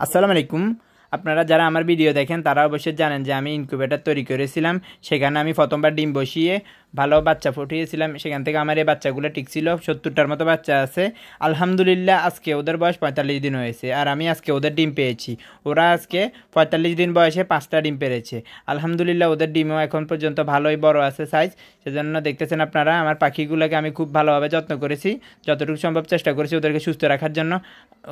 আসসালামু আলাইকুম। আপনারা যারা আমার ভিডিও দেখেন তারা অবশ্যই জানেন যে আমি ইনকিউবেটর তৈরি করেছিলাম। সেখানে আমি প্রথমবার ডিম বসিয়ে ভালো বাচ্চা ফুটিয়েছিলাম। সেখান থেকে আমার এই বাচ্চাগুলো টিকছিল। 70টার মতো বাচ্চা আছে। আলহামদুলিল্লাহ আজকে ওদের বয়স 45 দিন হয়েছে, আর আমি আজকে ওদের ডিম পেয়েছি। ওরা আজকে 45 দিন বয়সে 5টা ডিম পেরেছে। আলহামদুলিল্লাহ ওদের ডিমও এখন পর্যন্ত ভালোই বড় আছে সাইজ। সেজন্য দেখতেছেন আপনারা আমার পাখিগুলোকে আমি খুব ভালোভাবে যত্ন করেছি। যতটুকু সম্ভব চেষ্টা করেছি ওদেরকে সুস্থ রাখার জন্য।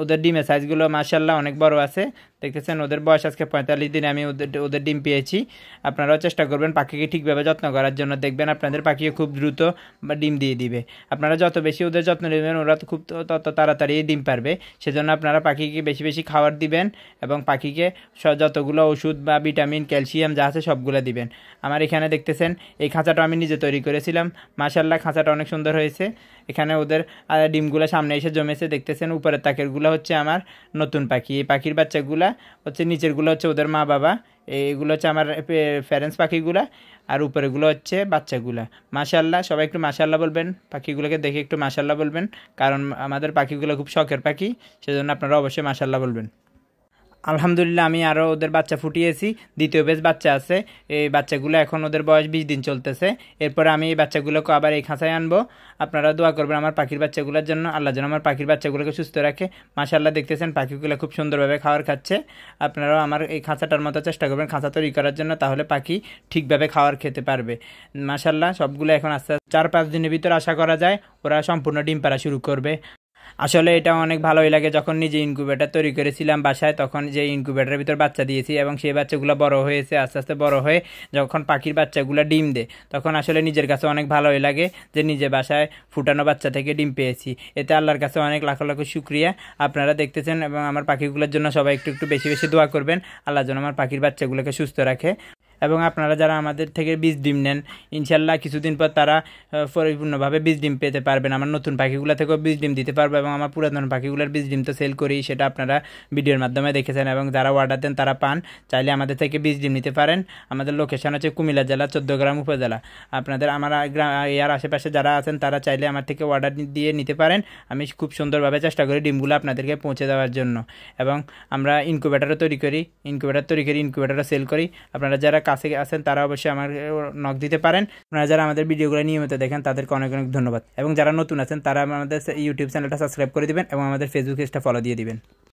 ওদের ডিমের সাইজগুলো মাশাআল্লাহ অনেক বড় আছে। দেখতেছেন ওদের বয়স আজকে 45 দিনে আমি ওদের ডিম পেয়েছি। আপনারাও চেষ্টা করবেন পাখিকে ঠিকভাবে যত্ন করার জন্য। দেখবেন আপনাদের পাখিও খুব দ্রুত বা ডিম দিয়ে দিবে। আপনারা যত বেশি ওদের যত্ন নেবেন ওরা খুব তত তাড়াতাড়ি ডিম পারবে। সেজন্য আপনারা পাখিকে বেশি বেশি খাবার দিবেন এবং পাখিকে যতগুলো ওষুধ বা ভিটামিন ক্যালসিয়াম যা আছে সবগুলো দিবেন। আমার এখানে দেখতেছেন এই খাঁচাটা আমি নিজে তৈরি করেছিলাম। মাশাআল্লাহ খাঁচাটা অনেক সুন্দর হয়েছে। এখানে ওদের ডিমগুলো সামনে এসে জমেছে। দেখতেছেন উপরের তাকেরগুলো হচ্ছে আমার নতুন পাখি। এই পাখির বাচ্চাগুলা হচ্ছে নিচেরগুলো হচ্ছে ওদের মা বাবা। এইগুলো হচ্ছে আমার প্যারেন্টস পাখিগুলা, আর উপরেগুলো হচ্ছে বাচ্চাগুলা। মাশাআল্লাহ সবাই একটু মাশাআল্লাহ বলবেন। পাখিগুলোকে দেখে একটু মাশাআল্লাহ বলবেন, কারণ আমাদের পাখিগুলো খুব শখের পাখি। সেজন্য আপনারা অবশ্যই মাশাআল্লাহ বলবেন। আলহামদুলিল্লাহ আমি আরও ওদের বাচ্চা ফুটিয়েছি। দ্বিতীয় বেশ বাচ্চা আছে। এই বাচ্চাগুলো এখন ওদের বয়স 20 দিন চলতেছে। এরপরে আমি এই বাচ্চাগুলোকে আবার এই খাঁচায় আনবো। আপনারা দোয়া করবেন আমার পাখির বাচ্চাগুলোর জন্য। আল্লাহ যেন আমার পাখির বাচ্চাগুলোকে সুস্থ রাখে। মাশাআল্লাহ দেখতেছেন পাখিগুলো খুব সুন্দরভাবে খাবার খাচ্ছে। আপনারাও আমার এই খাঁচাটার মতো চেষ্টা করবেন খাঁচা তৈরি করার জন্য, তাহলে পাখি ঠিকভাবে খাবার খেতে পারবে। মাশাআল্লাহ সবগুলো এখন আস্তে আস্তে 4-5 দিনের ভিতর আশা করা যায় ওরা সম্পূর্ণ ডিম পাড়া শুরু করবে। আসলে এটা অনেক ভালোই লাগে যখন নিজে ইনকিউবেটর তৈরি করেছিলাম বাসায়, তখন যে ইনকিউবেটরের ভিতর বাচ্চা দিয়েছি এবং সেই বাচ্চাগুলো বড় হয়েছে আস্তে আস্তে বড় হয়ে যখন পাখির বাচ্চাগুলো ডিম দেয় তখন আসলে নিজের কাছে অনেক ভালোই লাগে যে নিজে বাসায় ফুটানো বাচ্চা থেকে ডিম পেয়েছি। এতে আল্লাহর কাছে অনেক লাখ লাখ শুকরিয়া। আপনারা দেখতেছেন এবং আমার পাখিগুলোর জন্য সবাই একটু একটু বেশি বেশি দোয়া করবেন। আল্লাহ যেন আমার পাখির বাচ্চাগুলোকে সুস্থ রাখে। এবং আপনারা যারা আমাদের থেকে বীজ ডিম নেন ইনশাল্লাহ কিছুদিন পর তারা পরিপূর্ণভাবে বীজ ডিম পেতে পারবেন। আমার নতুন পাখিগুলো থেকেও বীজ ডিম দিতে পারবো এবং আমার পুরাতন পাখিগুলোর বীজ ডিম তো সেল করি, সেটা আপনারা ভিডিওর মাধ্যমে দেখেছেন এবং যারা অর্ডার দেন তারা পান। চাইলে আমাদের থেকে বীজ ডিম নিতে পারেন। আমাদের লোকেশন হচ্ছে কুমিল্লা জেলা 14 উপজেলা। আপনাদের আমার এর আশেপাশে যারা আছেন তারা চাইলে আমার থেকে অর্ডার দিয়ে নিতে পারেন। আমি খুব সুন্দরভাবে চেষ্টা করি ডিমগুলো আপনাদেরকে পৌঁছে দেওয়ার জন্য। এবং আমরা ইনকিউবেটরও তৈরি করি, ইনকিউবেটরও সেল করি। আপনারা যারা কাছে আছেন তারা অবশ্যই আমার নক দিতে পারেন। আপনারা যারা আমাদের ভিডিওগুলো নিয়মিত দেখেন তাদেরকে অনেক অনেক ধন্যবাদ। এবং যারা নতুন আছেন তারা আমাদের ইউটিউব চ্যানেলটা সাবস্ক্রাইব করে দিবেন এবং আমাদের ফেসবুক পেজটা ফলো দিয়ে দিবেন।